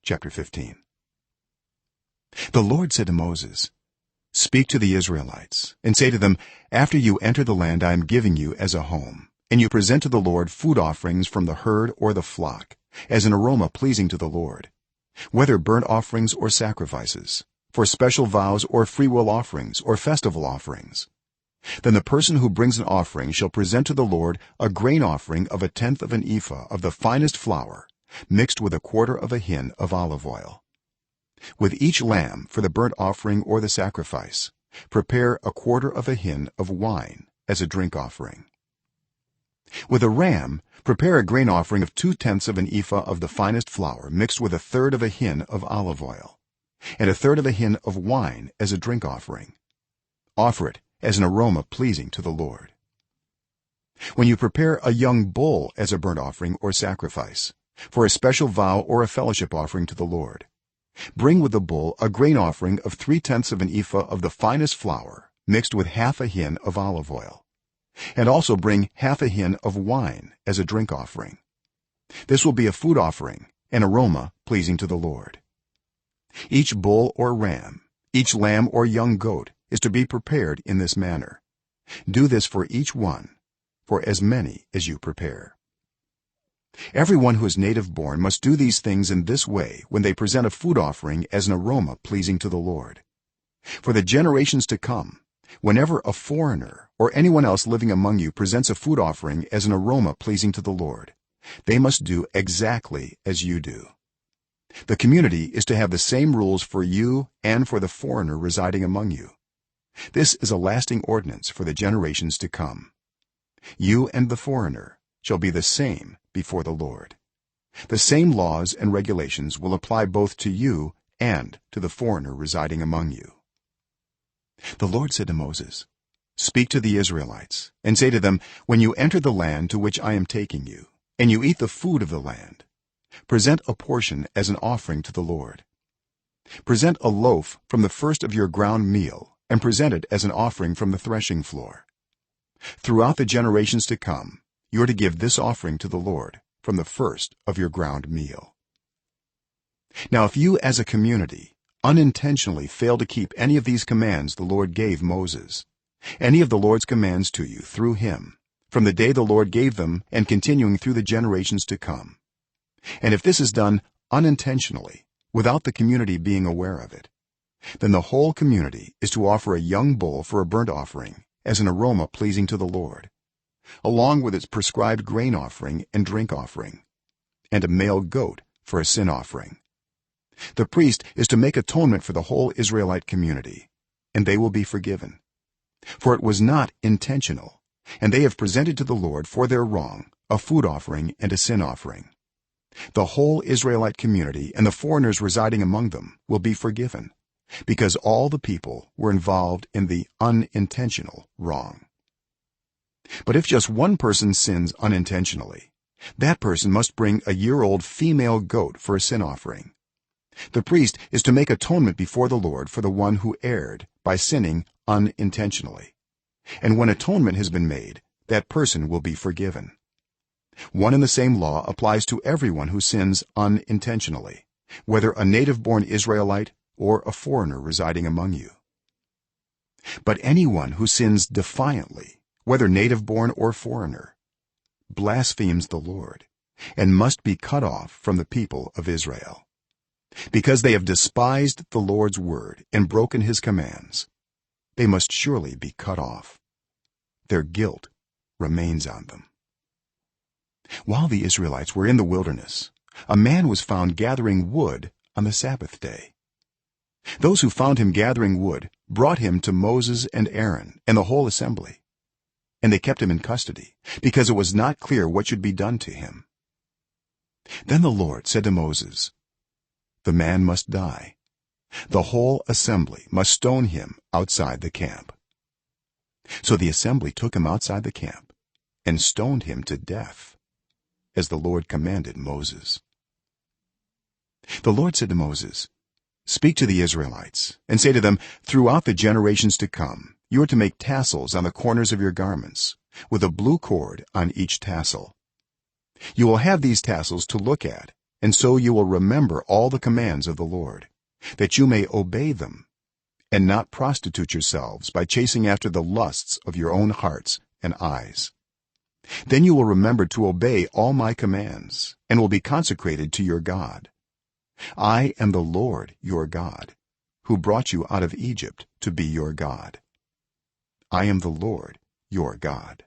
chapter 15. The Lord said to Moses, speak to the Israelites and say to them, after you enter the land I am giving you as a home, and you present to the Lord food offerings from the herd or the flock as an aroma pleasing to the Lord, whether burnt offerings or sacrifices, for special vows or freewill offerings or festival offerings, then the person who brings an offering shall present to the Lord a grain offering of 1/10 of an ephah of the finest flour mixed with 1/4 of a hin of olive oil. With each lamb for the burnt offering or the sacrifice prepare 1/4 of a hin of wine as a drink offering. With a ram prepare a grain offering of 2/10 of an ephah of the finest flour mixed with 1/3 of a hin of olive oil and 1/3 of a hin of wine as a drink offering. Offer it as an aroma pleasing to the Lord. When you prepare a young bull as a burnt offering or sacrifice for a special vow or a fellowship offering to the Lord, bring with the bull a grain offering of 3/10 of an ephah of the finest flour mixed with 1/2 a hin of olive oil, and also bring 1/2 a hin of wine as a drink offering. This will be a food offering, an aroma pleasing to the Lord. Each bull or ram, each lamb or young goat is to be prepared in this manner. Do this for each one, for as many as you prepare. Everyone who is native born must do these things in this way when they present a food offering as an aroma pleasing to the Lord. For the generations to come, whenever a foreigner or anyone else living among you presents a food offering as an aroma pleasing to the Lord, they must do exactly as you do. The community is to have the same rules for you and for the foreigner residing among you. This is a lasting ordinance for the generations to come. You and the foreigner shall be the same before the Lord. The same laws and regulations will apply both to you and to the foreigner residing among you. The Lord said to Moses, speak to the Israelites and say to them, when you enter the land to which I am taking you and you eat the food of the land, present a portion as an offering to the Lord. Present a loaf from the first of your ground meal and present it as an offering from the threshing floor. Throughout the generations to come, you are to give this offering to the Lord from the first of your ground meal. Now if you as a community unintentionally fail to keep any of these commands the Lord gave Moses, any of the Lord's commands to you through him from the day the Lord gave them and continuing through the generations to come, and if this is done unintentionally without the community being aware of it, then the whole community is to offer a young bull for a burnt offering as an aroma pleasing to the Lord, along with its prescribed grain offering and drink offering, and a male goat for a sin offering. The priest is to make atonement for the whole Israelite community, and they will be forgiven, for it was not intentional, and they have presented to the Lord for their wrong a food offering and a sin offering. The whole Israelite community and the foreigners residing among them will be forgiven, because all the people were involved in the unintentional wrong. But if just one person sins unintentionally, that person must bring a year-old female goat for a sin offering. The priest is to make atonement before the Lord for the one who erred by sinning unintentionally, and when atonement has been made, that person will be forgiven. One and the same law applies to everyone who sins unintentionally, whether a native-born Israelite or a foreigner residing among you. But anyone who sins defiantly, whether native-born or foreigner, blasphemes the Lord and must be cut off from the people of Israel. Because they have despised the Lord's word and broken his commands, they must surely be cut off. Their guilt remains on them. While the Israelites were in the wilderness, a man was found gathering wood on the Sabbath day. Those who found him gathering wood brought him to Moses and Aaron and the whole assembly, and they kept him in custody because it was not clear what should be done to him. Then the Lord said to Moses, the man must die. The whole assembly must stone him outside the camp. So the assembly took him outside the camp and stoned him to death, as the Lord commanded Moses. The Lord said to Moses, speak to the Israelites and say to them, throughout the generations to come, you are to make tassels on the corners of your garments with a blue cord on each tassel. You will have these tassels to look at and so you will remember all the commands of the lord that you may obey them and not prostitute yourselves by chasing after the lusts of your own hearts and eyes. Then you will remember to obey all my commands and will be consecrated to your god. I am the lord your god, who brought you out of Egypt to be your god. I am the lord your god.